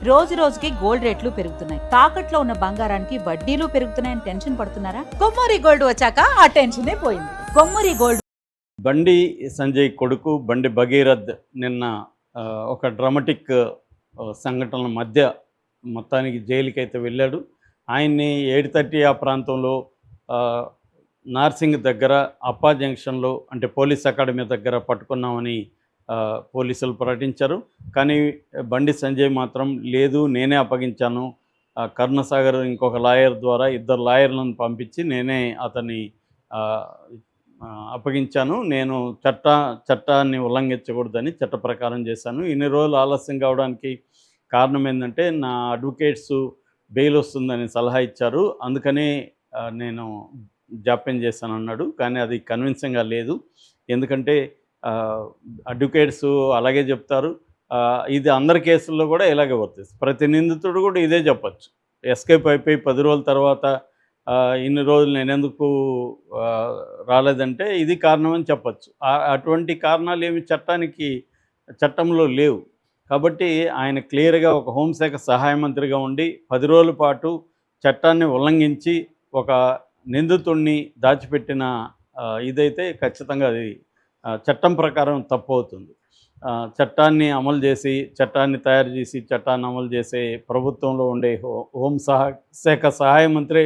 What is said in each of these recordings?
రోజు రోజుకి గోల్డ్ రేట్లు పెరుగుతున్నాయి. తాకట్లో ఉన్న బంగారానికి వడ్డీలు పెరుగుతున్నాయని టెన్షన్ పడుతున్నారా? కొమ్మూరి గోల్డ్ వచ్చాక ఆ టెన్షనే పోయింది. కొమ్మూరి గోల్డ్. బండి సంజయ్ కొడుకు బండి భగీరథ్ నిన్న ఒక డ్రామాటిక్ సంఘటనల మధ్య మొత్తానికి జైలుకైతే వెళ్ళాడు. ఆయన్ని 7:30 ఆ ప్రాంతంలో నార్సింగ్ దగ్గర అప్పా జంక్షన్లో అంటే పోలీస్ అకాడమీ దగ్గర పట్టుకున్నామని పోలీసులు ప్రకటించారు. కానీ బండి సంజయ్ మాత్రం లేదు, నేనే అప్పగించాను, కరుణసాగర్ ఇంకొక లాయర్ ద్వారా 2 లాయర్లను పంపించి నేనే అతన్ని అప్పగించాను, నేను చట్టాన్ని ఉల్లంఘించకూడదని చట్ట ప్రకారం చేశాను. ఇన్ని రోజులు ఆలస్యం కావడానికి కారణం ఏంటంటే నా అడ్వకేట్స్ బెయిల్ వస్తుందని సలహా ఇచ్చారు, అందుకని నేను జాప్యం చేశాను అన్నాడు. కానీ అది కన్విన్సింగ్గా లేదు. ఎందుకంటే అడ్వకేట్స్ అలాగే చెప్తారు. ఇది అందరి కేసుల్లో కూడా ఇలాగే వర్తిస్తుంది. ప్రతి నిందితుడు కూడా ఇదే చెప్పచ్చు. ఎస్కేప్ అయిపోయి 10 రోజుల తర్వాత ఇన్ని రోజులు నేనెందుకు రాలేదంటే ఇది కారణమని చెప్పచ్చు. అటువంటి కారణాలు ఏమి చట్టంలో లేవు. కాబట్టి ఆయన క్లియర్గా ఒక హోంశాఖ సహాయ మంత్రిగా ఉండి 10 రోజుల పాటు చట్టాన్ని ఉల్లంఘించి ఒక నిందితుడిని దాచిపెట్టిన ఇదైతే ఖచ్చితంగా అది చట్టం ప్రకారం తప్పు అవుతుంది. చట్టాన్ని అమలు చేసి చట్టాన్ని తయారు చేసి చట్టాన్ని అమలు చేసే ప్రభుత్వంలో ఉండే హోంశాఖ సహాయ మంత్రి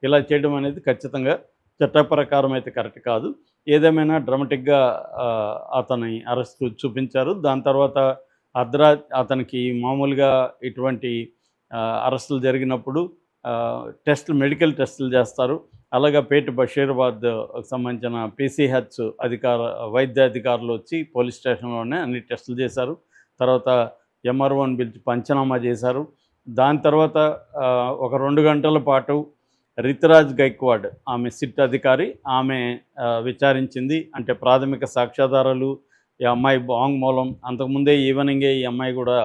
ఇలా చేయడం అనేది ఖచ్చితంగా చట్ట ప్రకారం అయితే కరెక్ట్ కాదు. ఏదేమైనా డ్రామాటిక్గా అతని అరెస్టు చూపించారు. దాని తర్వాత అతనికి మామూలుగా ఇటువంటి అరెస్టులు జరిగినప్పుడు మెడికల్ టెస్టులు చేస్తారు. అలాగే పేట బషీరాబాద్ సంబంధించిన పీసీహెచ్ వైద్య అధికారులు వచ్చి పోలీస్ స్టేషన్లోనే అన్ని టెస్టులు చేశారు. తర్వాత ఎంఆర్ఓని పిలిచి పంచనామా చేశారు. దాని తర్వాత ఒక 2 గంటల పాటు రితురాజ్ గైక్వాడ్ ఆమె సిట్ అధికారి ఆమె విచారించింది. అంటే ప్రాథమిక సాక్ష్యాధారాలు, ఈ అమ్మాయి వాంగ్మూలం, అంతకుముందే ఈవినింగే ఈ అమ్మాయి కూడా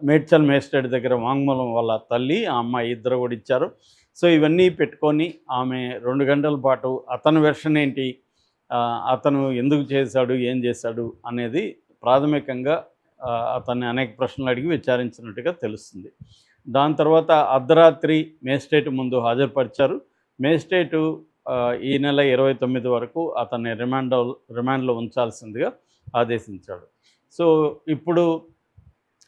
మేడ్చల్ మేజిస్ట్రేట్ దగ్గర వాంగ్మూలం వాళ్ళ తల్లి ఆ అమ్మాయి ఇద్దరు కూడా ఇచ్చారు. సో ఇవన్నీ పెట్టుకొని ఆమె 2 గంటల పాటు అతని వెర్షన్ ఏంటి, అతను ఎందుకు చేశాడు, ఏం చేశాడు అనేది ప్రాథమికంగా అతన్ని అనేక ప్రశ్నలు అడిగి విచారించినట్టుగా తెలుస్తుంది. దాని తర్వాత అర్ధరాత్రి మేజిస్ట్రేట్ ముందు హాజరుపరిచారు. మేజిస్ట్రేటు ఈ నెల 29 వరకు అతన్ని రిమాండ్లో ఉంచాల్సిందిగా ఆదేశించాడు. సో ఇప్పుడు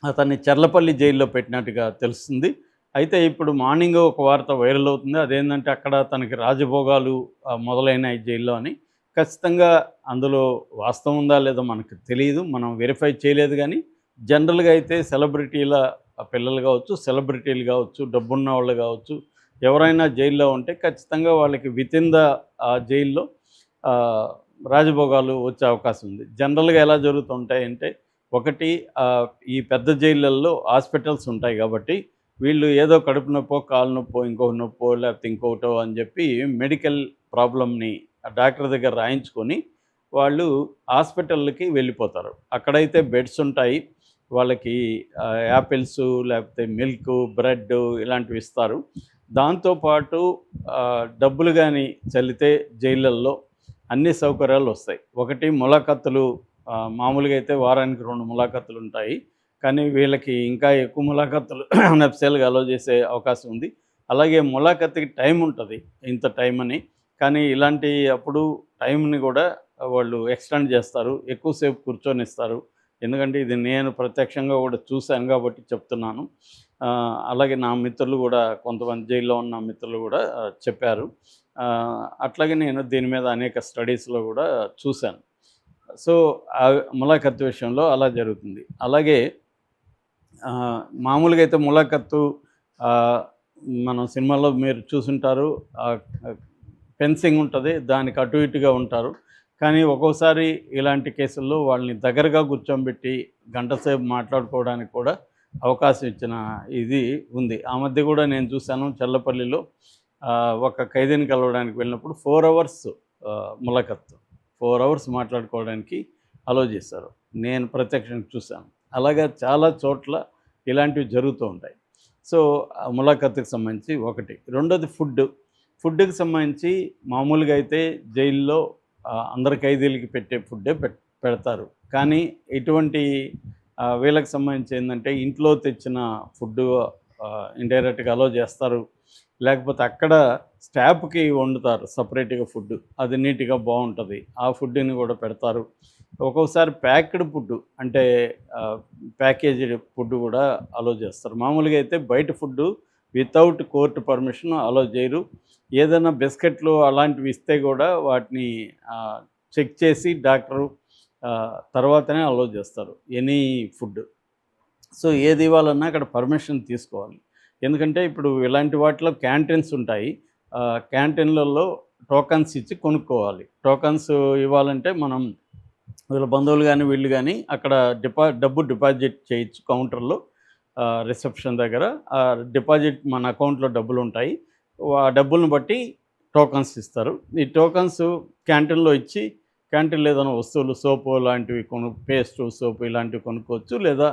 అతన్ని చర్లపల్లి జైల్లో పెట్టినట్టుగా తెలుస్తుంది. అయితే ఇప్పుడు మార్నింగ్ ఒక వార్త వైరల్ అవుతుంది. అదేంటంటే అక్కడ తనకి రాజభోగాలు మొదలైనాయి జైల్లో అని. ఖచ్చితంగా అందులో వాస్తవం ఉందా లేదో మనకు తెలియదు, మనం వెరిఫై చేయలేదు. కానీ జనరల్గా అయితే సెలబ్రిటీల పిల్లలు కావచ్చు, సెలబ్రిటీలు కావచ్చు, డబ్బున్న వాళ్ళు కావచ్చు, ఎవరైనా జైల్లో ఉంటే ఖచ్చితంగా వాళ్ళకి వితిన్ ద జైల్లో రాజభోగాలు వచ్చే అవకాశం ఉంది. జనరల్గా ఎలా జరుగుతుంటాయంటే, ఒకటి ఈ పెద్ద జైళ్ళల్లో హాస్పిటల్స్ ఉంటాయి కాబట్టి వీళ్ళు ఏదో కడుపు నొప్పో, కాలు నొప్పో, ఇంకొక నొప్పో, లేకపోతే ఇంకొకటో అని చెప్పి మెడికల్ ప్రాబ్లమ్ని డాక్టర్ దగ్గర రాయించుకొని వాళ్ళు హాస్పిటల్కి వెళ్ళిపోతారు. అక్కడైతే బెడ్స్ ఉంటాయి, వాళ్ళకి యాపిల్స్ లేకపోతే మిల్క్, బ్రెడ్ ఇలాంటివి ఇస్తారు. దాంతోపాటు డబ్బులు కానీ చల్లితే జైళ్ళల్లో అన్ని సౌకర్యాలు వస్తాయి. ఒకటి ములాఖత్తులు, మామూలుగా అయితే వారానికి 2 ములాఖత్తులు ఉంటాయి. కానీ వీళ్ళకి ఇంకా ఎక్కువ ములాఖత్తులు నఫ్సల్గా అలో చేసే అవకాశం ఉంది. అలాగే ములాఖత్తుకి టైం ఉంటుంది, ఇంత టైం అని. కానీ ఇలాంటి అప్పుడు టైంని కూడా వాళ్ళు ఎక్స్టెండ్ చేస్తారు, ఎక్కువసేపు కూర్చొనిస్తారు. ఎందుకంటే ఇది నేను ప్రత్యక్షంగా కూడా చూశాను కాబట్టి చెప్తున్నాను. అలాగే నా మిత్రులు కూడా, కొంతమంది జైల్లో ఉన్న మిత్రులు కూడా చెప్పారు. అట్లాగే నేను దీని మీద అనేక స్టడీస్లో కూడా చూశాను. సో ములాఖత్తు విషయంలో అలా జరుగుతుంది. అలాగే మామూలుగా అయితే ములాఖత్తు మనం సినిమాలో మీరు చూసుంటారు, ఫెన్సింగ్ ఉంటుంది, దానికి అటు ఇటుగా ఉంటారు. కానీ ఒక్కోసారి ఇలాంటి కేసుల్లో వాళ్ళని దగ్గరగా కూర్చోబెట్టి గంట సేపు మాట్లాడుకోవడానికి కూడా అవకాశం ఇచ్చిన ఇది ఉంది. ఆ మధ్య కూడా నేను చూశాను, చల్లపల్లిలో ఒక ఖైదీని కలవడానికి వెళ్ళినప్పుడు 4 అవర్స్ ములాఖత్తు, 4 అవర్స్ మాట్లాడుకోవడానికి అలో చేశారు. నేను ప్రత్యక్షంగా చూశాను. అలాగా చాలా చోట్ల ఇలాంటివి జరుగుతూ ఉంటాయి. సో ములాఖత్తుకి సంబంధించి ఒకటి. రెండోది ఫుడ్కి సంబంధించి మామూలుగా అయితే జైల్లో అందరి ఖైదీలకి పెట్టే ఫుడ్డే పెడతారు. కానీ ఇటువంటి వీళ్ళకి సంబంధించి ఏంటంటే ఇంట్లో తెచ్చిన ఫుడ్డు ఇండైరెక్ట్గా అలో చేస్తారు. లేకపోతే అక్కడ స్టాఫ్‌కి వండుతారు సపరేట్‌గా ఫుడ్డు. అది నీట్‌గా బావుంటది. ఆ ఫుడ్‌ని కూడా పెడతారు. ఒక్కొక్కసారి ప్యాక్డ్ ఫుడ్డు అంటే ప్యాకేజ్డ్ ఫుడ్ కూడా అలో చేస్తారు. మామూలుగా అయితే బయట ఫుడ్డు వితౌట్ కోర్ట్ పర్మిషన్ అలో చేయరు. ఏదైనా బిస్కెట్లు అలాంటివి ఇస్తే కూడా వాటిని చెక్ చేసి డాక్టరు తర్వాతనే అలో చేస్తారు ఎనీ ఫుడ్. సో ఏది ఇవ్వాలన్నా అక్కడ పర్మిషన్ తీసుకోవాలి. ఎందుకంటే ఇప్పుడు ఇలాంటి వాటిలో క్యాంటీన్స్ ఉంటాయి. క్యాంటీన్‌లలో టోకన్స్ ఇచ్చి కొనుక్కోవాలి. టోకన్స్ ఇవ్వాలంటే మనం వీళ్ళ బంధువులు గానీ, వీళ్ళు గానీ అక్కడ డబ్బు డిపాజిట్ చేయొచ్చు కౌంటర్‌లో రిసెప్షన్ దగ్గర. డిపాజిట్ మన అకౌంట్‌లో డబ్బులుంటాయి. ఆ డబ్బులను బట్టి టోకన్స్ ఇస్తారు. ఈ టోకన్స్ క్యాంటీన్‌లో ఇచ్చి క్యాంటీన్‌లో ఏదైనా వస్తువులు సోపు లాంటివి పేస్టు, సోపు ఇలాంటివి కొనుక్కోవచ్చు. లేదా